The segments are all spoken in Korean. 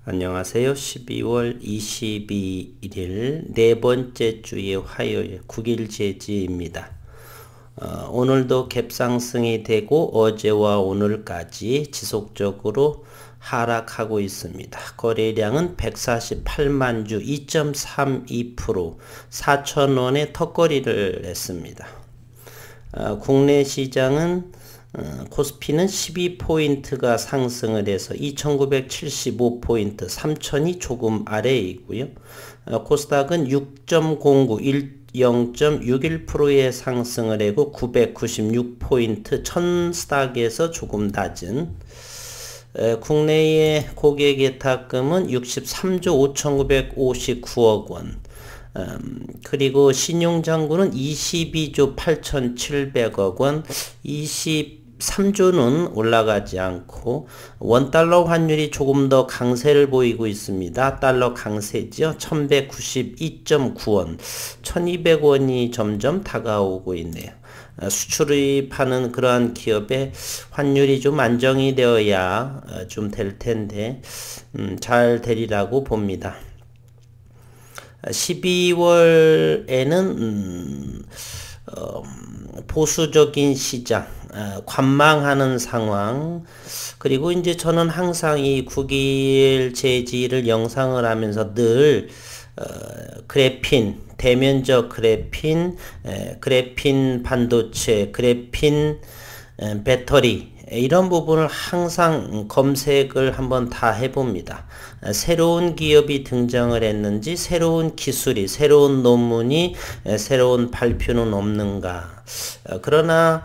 안녕하세요. 12월 22일 네 번째 주의 화요일 9일 제지입니다. 오늘도 갭상승이 되고 어제와 오늘까지 지속적으로 하락하고 있습니다. 거래량은 148만 주 2.32% 4,000원의 턱걸이를 했습니다. 국내 시장은 코스피는 12포인트가 상승을 해서 2975포인트 3000이 조금 아래이고요. 코스닥은 6.09 0.61%의 상승을 하고 996포인트 1000스닥에서 조금 낮은 국내의 고객예탁금은 63조 5959억 원 그리고 신용잔고는 22조 8700억 원 23조는 올라가지 않고 원달러 환율이 조금 더 강세를 보이고 있습니다. 달러 강세죠. 1192.9원 1200원이 점점 다가오고 있네요. 수출입하는 그러한 기업의 환율이 좀 안정이 되어야 좀 될 텐데 잘 되리라고 봅니다. 12월에는 보수적인 시장, 관망하는 상황, 그리고 이제 저는 항상 이 9일 제지를 영상을 하면서 늘 그래핀, 대면적 그래핀, 그래핀 반도체, 그래핀 배터리 이런 부분을 항상 검색을 한번 다 해봅니다. 새로운 기업이 등장을 했는지, 새로운 기술이, 새로운 논문이, 새로운 발표는 없는가. 그러나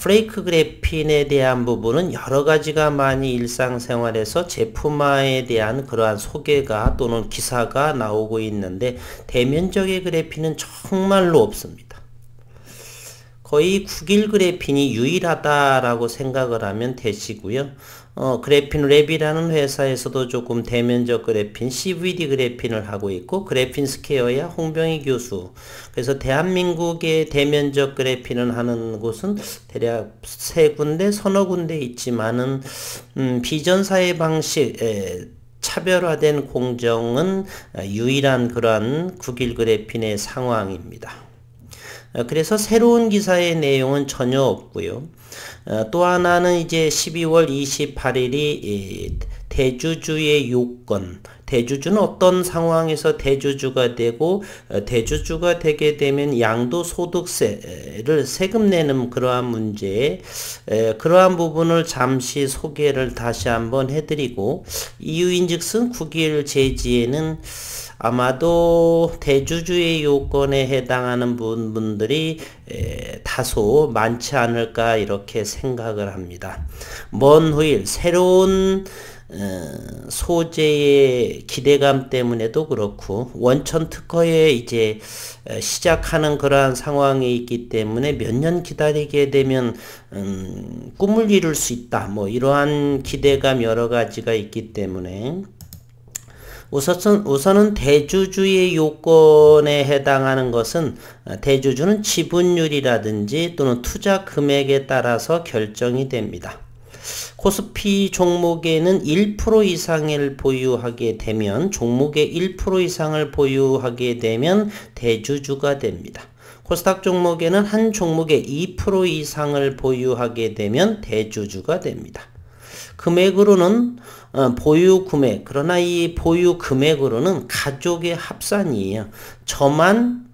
플레이크 그래핀에 대한 부분은 여러 가지가 많이 일상생활에서 제품화에 대한 그러한 소개가 또는 기사가 나오고 있는데 대면적의 그래핀은 정말로 없습니다. 거의 9일 그래핀이 유일하다라고 생각을 하면 되시고요. 그래핀랩이라는 회사에서도 조금 대면적 그래핀, CVD 그래핀을 하고 있고, 그래핀 스퀘어야 홍병희 교수. 그래서 대한민국의 대면적 그래핀을 하는 곳은 대략 세 군데, 서너 군데 있지만은, 비전사의 방식, 차별화된 공정은 유일한 그러한 9일 그래핀의 상황입니다. 그래서 새로운 기사의 내용은 전혀 없고요. 또 하나는 이제 12월 28일이 대주주의 요건, 대주주는 어떤 상황에서 대주주가 되고 대주주가 되게 되면 양도소득세를 세금 내는 그러한 문제, 그러한 부분을 잠시 소개를 다시 한번 해드리고 이유인즉슨 9일 제지에는 아마도 대주주의 요건에 해당하는 분들이 다소 많지 않을까 이렇게 생각을 합니다. 먼 후일 새로운 소재의 기대감 때문에도 그렇고 원천 특허에 이제 시작하는 그러한 상황이 있기 때문에 몇 년 기다리게 되면 꿈을 이룰 수 있다. 뭐 이러한 기대감 여러 가지가 있기 때문에 우선은 대주주의 요건에 해당하는 것은 대주주는 지분율이라든지 또는 투자 금액에 따라서 결정이 됩니다. 코스피 종목에는 1% 이상을 보유하게 되면 종목의 1% 이상을 보유하게 되면 대주주가 됩니다. 코스닥 종목에는 한 종목의 2% 이상을 보유하게 되면 대주주가 됩니다. 금액으로는 보유 금액, 그러나 이 보유 금액으로는 가족의 합산이에요. 저만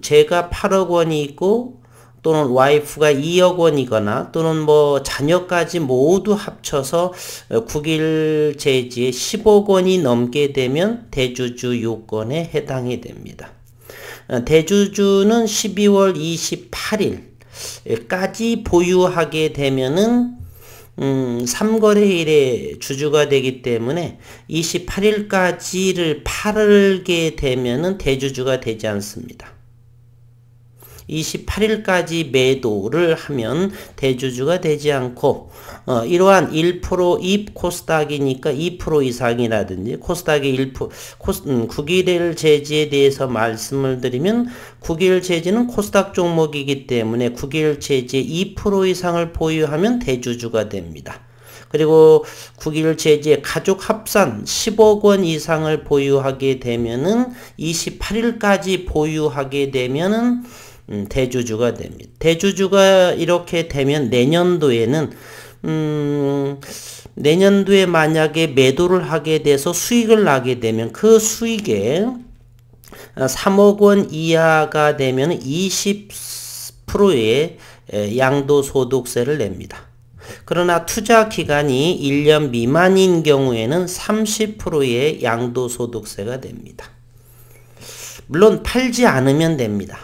제가 8억 원이 있고 또는 와이프가 2억 원이거나 또는 뭐 자녀까지 모두 합쳐서 9일 제지에 10억 원이 넘게 되면 대주주 요건에 해당이 됩니다. 대주주는 12월 28일까지 보유하게 되면은 3거래일에 주주가 되기 때문에 28일까지를 팔게 되면은 대주주가 되지 않습니다. 28일까지 매도를 하면 대주주가 되지 않고 이러한 1% 이 코스닥이니까 2% 이상이라든지 코스닥의 1% 9일 제지에 대해서 말씀을 드리면 9일 제지는 코스닥 종목이기 때문에 9일 제지의 2% 이상을 보유하면 대주주가 됩니다. 그리고 국일 제지의 가족 합산 10억 원 이상을 보유하게 되면은 28일까지 보유하게 되면은 대주주가 됩니다. 대주주가 이렇게 되면 내년도에 만약에 매도를 하게 돼서 수익을 나게 되면 그 수익에 3억 원 이하가 되면 20%의 양도소득세를 냅니다. 그러나 투자 기간이 1년 미만인 경우에는 30%의 양도소득세가 됩니다. 물론 팔지 않으면 됩니다.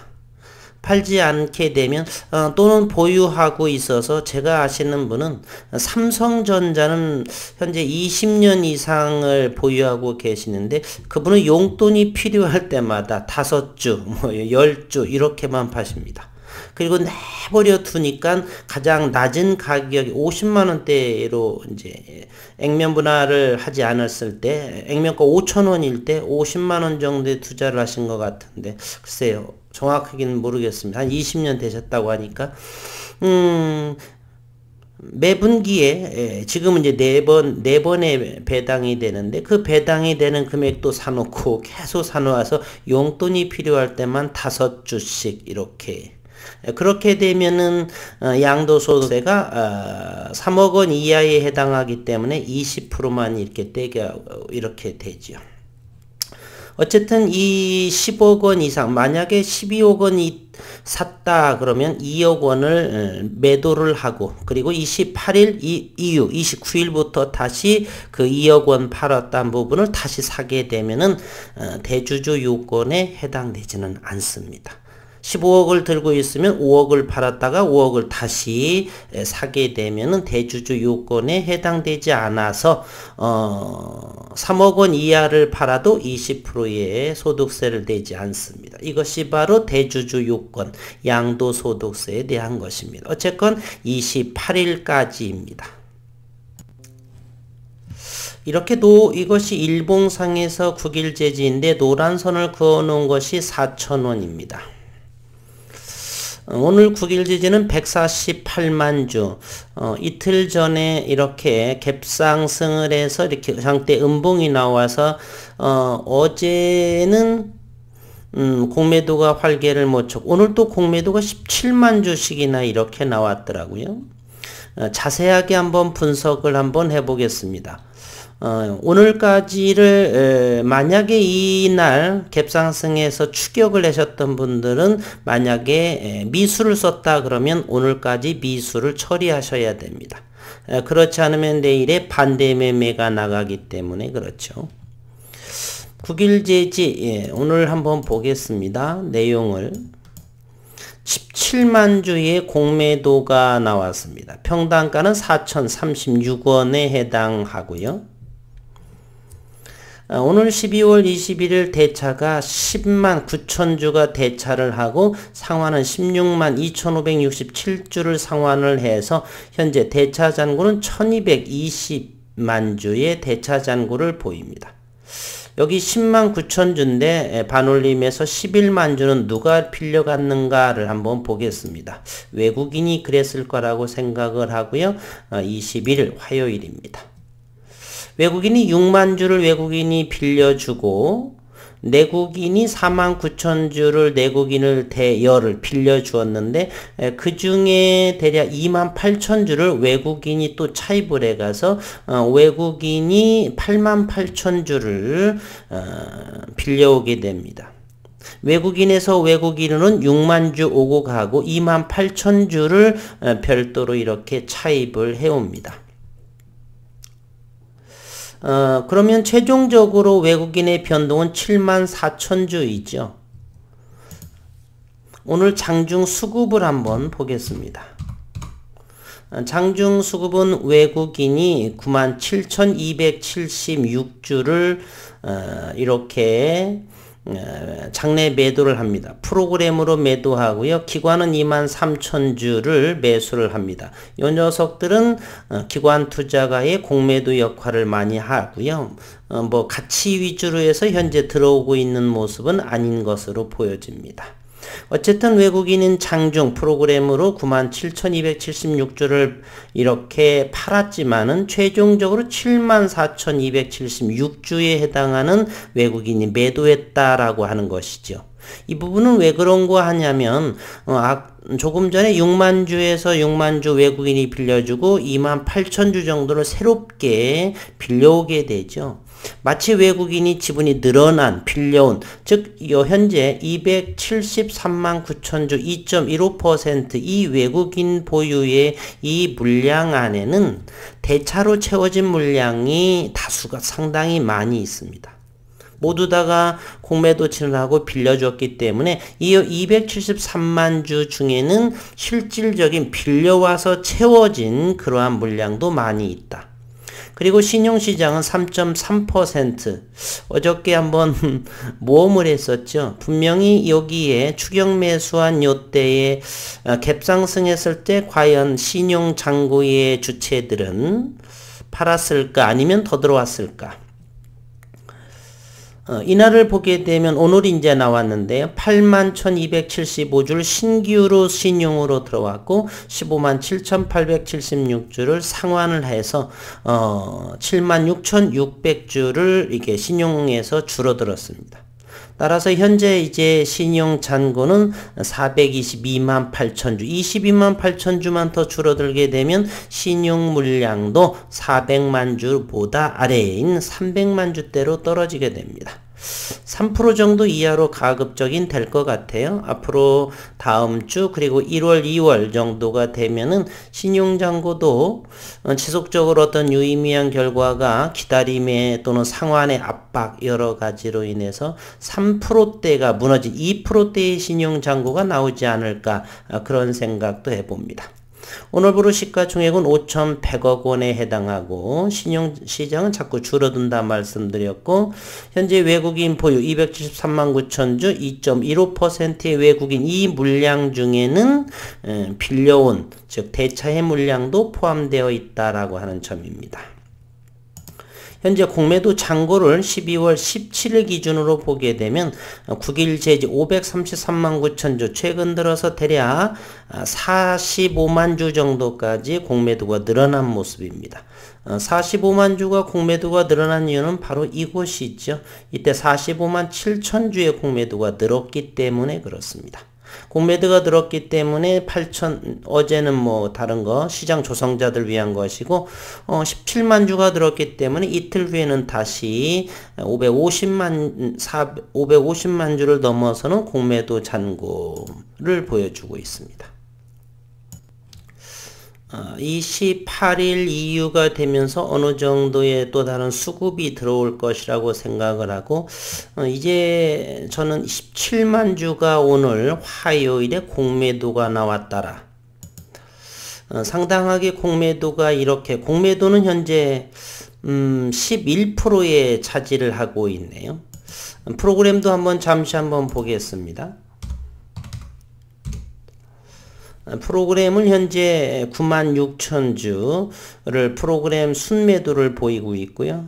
팔지 않게 되면 또는 보유하고 있어서 제가 아시는 분은 삼성전자는 현재 20년 이상을 보유하고 계시는데 그분은 용돈이 필요할 때마다 5주, 10주 이렇게만 파십니다. 그리고 내버려 두니까 가장 낮은 가격이 50만 원대로 이제 액면 분할을 하지 않았을 때 액면가 5,000원일 때 50만 원 정도의 투자를 하신 것 같은데 글쎄요. 정확하게는 모르겠습니다. 한 20년 되셨다고 하니까 매분기에 지금은 이제 네 번의 배당이 되는데 그 배당이 되는 금액도 사놓고 계속 사놓아서 용돈이 필요할 때만 5주씩 이렇게 그렇게 되면은 양도소득세가 3억 원 이하에 해당하기 때문에 20%만 이렇게 이렇게 되죠. 어쨌든 이 10억 원 이상 만약에 12억 원이 샀다 그러면 2억 원을 매도를 하고 그리고 28일 이후 29일부터 다시 그 2억 원 팔았던 부분을 다시 사게 되면은 대주주 요건에 해당되지는 않습니다. 15억을 들고 있으면 5억을 팔았다가 5억을 다시 사게 되면은 대주주 요건에 해당되지 않아서 3억 원 이하를 팔아도 20%의 소득세를 내지 않습니다. 이것이 바로 대주주 요건 양도소득세에 대한 것입니다. 어쨌건 28일까지입니다. 이렇게도 이것이 일봉상에서 국일제지인데 노란 선을 그어 놓은 것이 4,000원입니다. 오늘 국일제지는 148만 주 이틀 전에 이렇게 갭상승을 해서 이렇게 장대 음봉이 나와서 어제는 공매도가 활개를 못 쳤고 오늘 또 공매도가 17만 주씩이나 이렇게 나왔더라고요. 자세하게 한번 분석을 한번 해보겠습니다. 오늘까지를 만약에 이날 갭상승에서 추격을 하셨던 분들은 만약에 미수를 썼다 그러면 오늘까지 미수를 처리하셔야 됩니다. 그렇지 않으면 내일에 반대 매매가 나가기 때문에 그렇죠. 국일제지 오늘 한번 보겠습니다. 내용을 17만 주의 공매도가 나왔습니다. 평당가는 4,036원에 해당하고요. 오늘 12월 21일 대차가 10만 9천 주가 대차를 하고 상환은 16만 2,567주를 상환을 해서 현재 대차 잔고는 1,220만 주의 대차 잔고를 보입니다. 여기 10만 9천 주인데 반올림에서 11만 주는 누가 빌려갔는가를 한번 보겠습니다. 외국인이 그랬을 거라고 생각을 하고요. 21일 화요일입니다. 외국인이 6만 주를 외국인이 빌려주고 내국인이 4만 9천 주를 내국인을 대여를 빌려주었는데 그 중에 대략 2만 8천 주를 외국인이 또 차입을 해가서 외국인이 8만 8천 주를 빌려오게 됩니다. 외국인에서 외국인으로는 6만 주 오고 가고 2만 8천 주를 별도로 이렇게 차입을 해옵니다. 그러면 최종적으로 외국인의 변동은 7만 4천 주이죠. 오늘 장중 수급을 한번 보겠습니다. 장중 수급은 외국인이 9만 7,276주를 이렇게 장내 매도를 합니다. 프로그램으로 매도하고요. 기관은 2만 3천 주를 매수를 합니다. 이 녀석들은 기관 투자가의 공매도 역할을 많이 하고요. 가치 위주로 해서 현재 들어오고 있는 모습은 아닌 것으로 보여집니다. 어쨌든 외국인인 장중 프로그램으로 97,276주를 이렇게 팔았지만은 최종적으로 74,276주에 해당하는 외국인이 매도했다라고 하는 것이죠. 이 부분은 왜 그런 거 하냐면 조금 전에 6만 주에서 6만 주 외국인이 빌려주고 2만 8천 주 정도를 새롭게 빌려오게 되죠. 마치 외국인이 지분이 늘어난, 빌려온, 즉 현재 273만 9천 주 2.15% 이 외국인 보유의 이 물량 안에는 대차로 채워진 물량이 다수가 상당히 많이 있습니다. 모두 다가 공매도 진행하고 빌려줬기 때문에 이 273만 주 중에는 실질적인 빌려와서 채워진 그러한 물량도 많이 있다. 그리고 신용시장은 3.3%. 어저께 한번 모험을 했었죠. 분명히 여기에 추격 매수한 요때에 갭상승했을 때 과연 신용장고의 주체들은 팔았을까 아니면 더 들어왔을까. 이날을 보게 되면 오늘 이제 나왔는데요. 81,275주를 신규로 신용으로 들어왔고 157,876주를 상환을 해서 76,600주를 이게 신용에서 줄어들었습니다. 따라서 현재 이제 신용 잔고는 422만 8천주, 22만 8천주만 더 줄어들게 되면 신용 물량도 400만 주보다 아래인 300만 주대로 떨어지게 됩니다. 3% 정도 이하로 가급적인 될 것 같아요. 앞으로 다음 주 그리고 1월, 2월 정도가 되면은 신용잔고도 지속적으로 어떤 유의미한 결과가 기다림의 또는 상환의 압박 여러 가지로 인해서 3%대가 무너진 2%대의 신용잔고가 나오지 않을까 그런 생각도 해봅니다. 오늘부로 시가총액은 5,100억 원에 해당하고 신용시장은 자꾸 줄어든다 말씀드렸고 현재 외국인 보유 273만 9천 주 2.15%의 외국인 이 물량 중에는 빌려온 즉 대차의 물량도 포함되어 있다라고 하는 점입니다. 현재 공매도 잔고를 12월 17일 기준으로 보게 되면 9일 제지 533만 9천 주 최근 들어서 대략 45만 주 정도까지 공매도가 늘어난 모습입니다. 45만 주가 공매도가 늘어난 이유는 바로 이곳이 있죠. 이때 45만 7천 주의 공매도가 늘었기 때문에 그렇습니다. 공매도가 들었기 때문에 8천 어제는 뭐 다른 거 시장 조성자들 위한 것이고 17만 주가 들었기 때문에 이틀 후에는 다시 550만 주를 넘어서는 공매도 잔고를 보여주고 있습니다. 28일 이후가 되면서 어느 정도의 또 다른 수급이 들어올 것이라고 생각을 하고 이제 저는 17만 주가 오늘 화요일에 공매도가 나왔더라. 상당하게 공매도가 이렇게 공매도는 현재 11%의 차지를 하고 있네요. 프로그램도 잠시 한번 보겠습니다. 프로그램을 현재 96,000주를 프로그램 순매도를 보이고 있고요.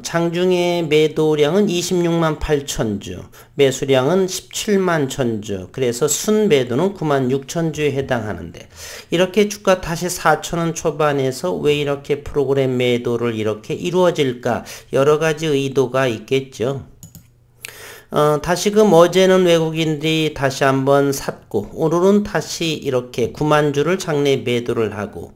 장중에 매도량은 26만 8천주, 매수량은 17만 천주, 그래서 순매도는 9만 6천주에 해당하는데 이렇게 주가 다시 4천원 초반에서 왜 이렇게 프로그램 매도를 이렇게 이루어질까 여러 가지 의도가 있겠죠. 다시금 어제는 외국인들이 다시 한번 샀고 오늘은 다시 이렇게 9만 주를 장내 매도를 하고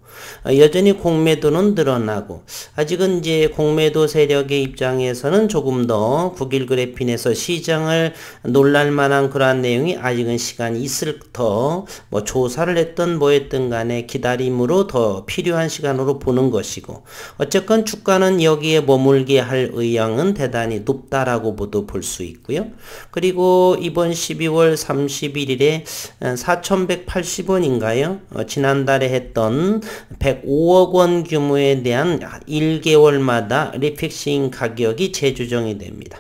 여전히 공매도는 늘어나고 아직은 이제 공매도 세력의 입장에서는 조금 더 9일 그래핀에서 시장을 놀랄 만한 그러한 내용이 아직은 시간이 있을 더 뭐 조사를 했던 뭐 했든 간에 기다림으로 더 필요한 시간으로 보는 것이고 어쨌건 주가는 여기에 머물게 할 의향은 대단히 높다라고 모두 볼 수 있고요. 그리고 이번 12월 31일에 4,180원인가요? 지난달에 했던 105억 원 규모에 대한 1개월마다 리픽싱 가격이 재조정이 됩니다.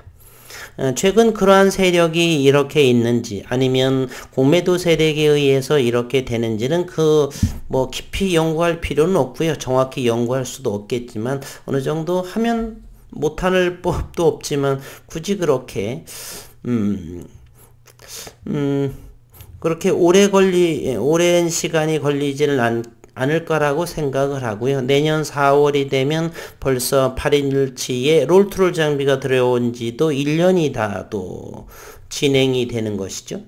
최근 그러한 세력이 이렇게 있는지 아니면 공매도 세력에 의해서 이렇게 되는지는 뭐 깊이 연구할 필요는 없고요. 정확히 연구할 수도 없겠지만 어느 정도 하면 못할 법도 없지만 굳이 그렇게 그렇게 오랜 시간이 걸리지는 않을 거라고 생각을 하고요. 내년 4월이 되면 벌써 8인치의 롤트롤 장비가 들어온 지도 1년이 다 또 진행이 되는 것이죠.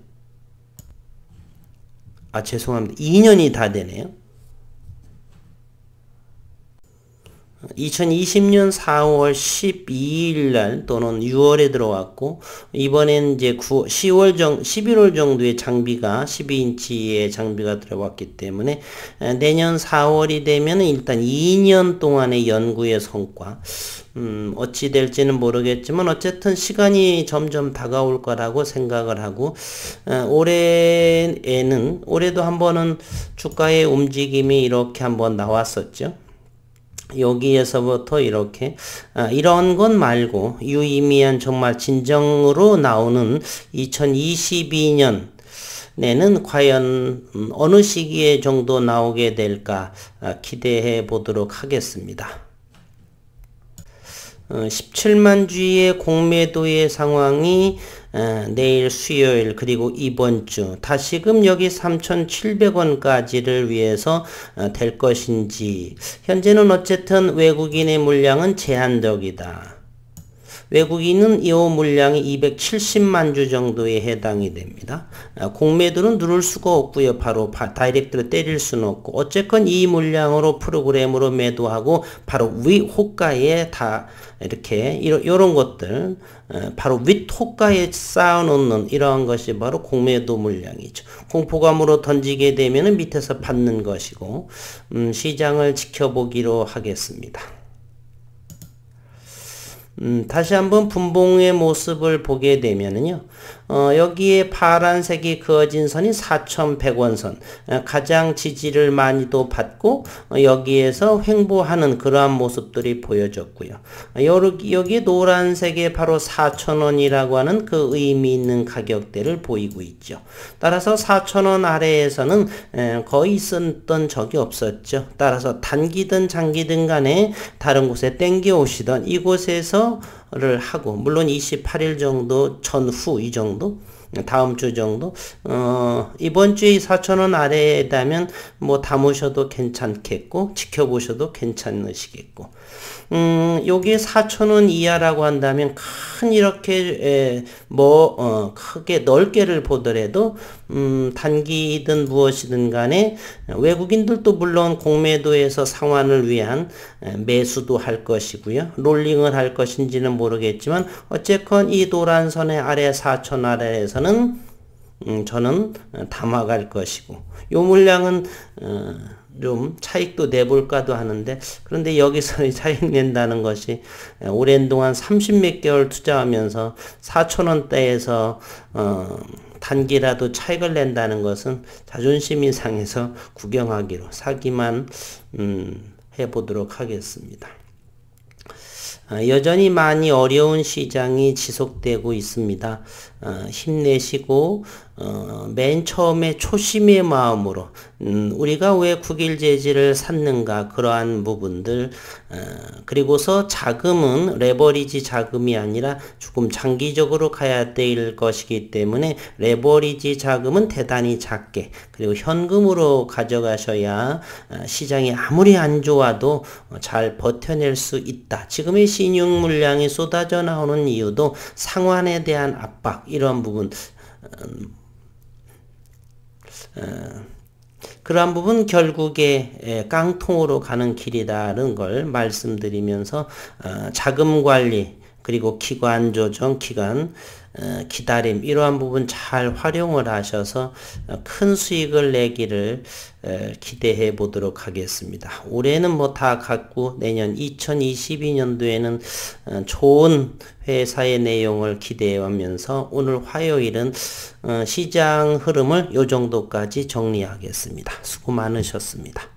죄송합니다. 2년이 다 되네요. 2020년 4월 12일 날 또는 6월에 들어왔고, 이번엔 이제 11월 정도의 장비가 12인치의 장비가 들어왔기 때문에 내년 4월이 되면 일단 2년 동안의 연구의 성과, 어찌 될지는 모르겠지만 어쨌든 시간이 점점 다가올 거라고 생각을 하고, 올해도 한번은 주가의 움직임이 이렇게 한번 나왔었죠. 여기에서부터 이렇게 이런 것 말고 유의미한 정말 진정으로 나오는 2022년 내는 과연 어느 시기에 정도 나오게 될까 기대해 보도록 하겠습니다. 17만 주의 공매도의 상황이 내일 수요일 그리고 이번 주 다시금 여기 3,700원까지를 위해서 될 것인지, 현재는 어쨌든 외국인의 물량은 제한적이다. 외국인은 이 물량이 270만 주 정도에 해당이 됩니다. 공매도는 누를 수가 없고요. 바로 다이렉트로 때릴 수는 없고, 어쨌건 이 물량으로 프로그램으로 매도하고 바로 위 호가에 다 이렇게 이런 것들 바로 윗 호가에 쌓아놓는 이러한 것이 바로 공매도 물량이죠. 공포감으로 던지게 되면 밑에서 받는 것이고, 시장을 지켜보기로 하겠습니다. 다시 한번 분봉의 모습을 보게 되면은요, 여기에 파란색이 그어진 선이 4,100원 선, 가장 지지를 많이도 받고 여기에서 횡보하는 그러한 모습들이 보여졌고요. 여기 노란색에 바로 4,000원이라고 하는 그 의미 있는 가격대를 보이고 있죠. 따라서 4,000원 아래에서는 거의 있었던 적이 없었죠. 따라서 단기든 장기든 간에 다른 곳에 땡겨 오시던 이곳에서 를 하고, 물론 28일 정도 전후 이 정도, 다음 주 정도, 이번 주에 4,000원 아래에다면 뭐 담으셔도 괜찮겠고 지켜보셔도 괜찮으시겠고, 요게 4,000원 이하라고 한다면 큰 이렇게 크게 넓게를 보더라도 단기든 무엇이든 간에 외국인들도 물론 공매도에서 상환을 위한 매수도 할 것이고요. 롤링을 할 것인지는 모르겠지만 어쨌건 이 노란 선의 아래 4,000 아래에서는 저는 담아갈 것이고, 요 물량은 좀 차익도 내볼까도 하는데, 그런데 여기서 차익 낸다는 것이 오랜 동안 30몇 개월 투자하면서 4,000원대에서 단기라도 차익을 낸다는 것은 자존심이 상해서 구경하기로 사기만 해보도록 하겠습니다. 여전히 많이 어려운 시장이 지속되고 있습니다. 힘내시고 맨 처음에 초심의 마음으로 우리가 왜 국일제지를 샀는가, 그러한 부분들, 그리고서 자금은 레버리지 자금이 아니라 조금 장기적으로 가야 될 것이기 때문에 레버리지 자금은 대단히 작게, 그리고 현금으로 가져가셔야 시장이 아무리 안 좋아도 잘 버텨낼 수 있다. 지금의 신용 물량이 쏟아져 나오는 이유도 상환에 대한 압박, 이런 부분, 그러한 부분 결국에 깡통으로 가는 길이라는 걸 말씀드리면서 자금 관리, 그리고 기관 조정, 기다림, 이러한 부분 잘 활용을 하셔서 큰 수익을 내기를 기대해 보도록 하겠습니다. 올해는 뭐 다 갖고 내년 2022년도에는 좋은 회사의 내용을 기대하면서 오늘 화요일은 시장 흐름을 요 정도까지 정리하겠습니다. 수고 많으셨습니다.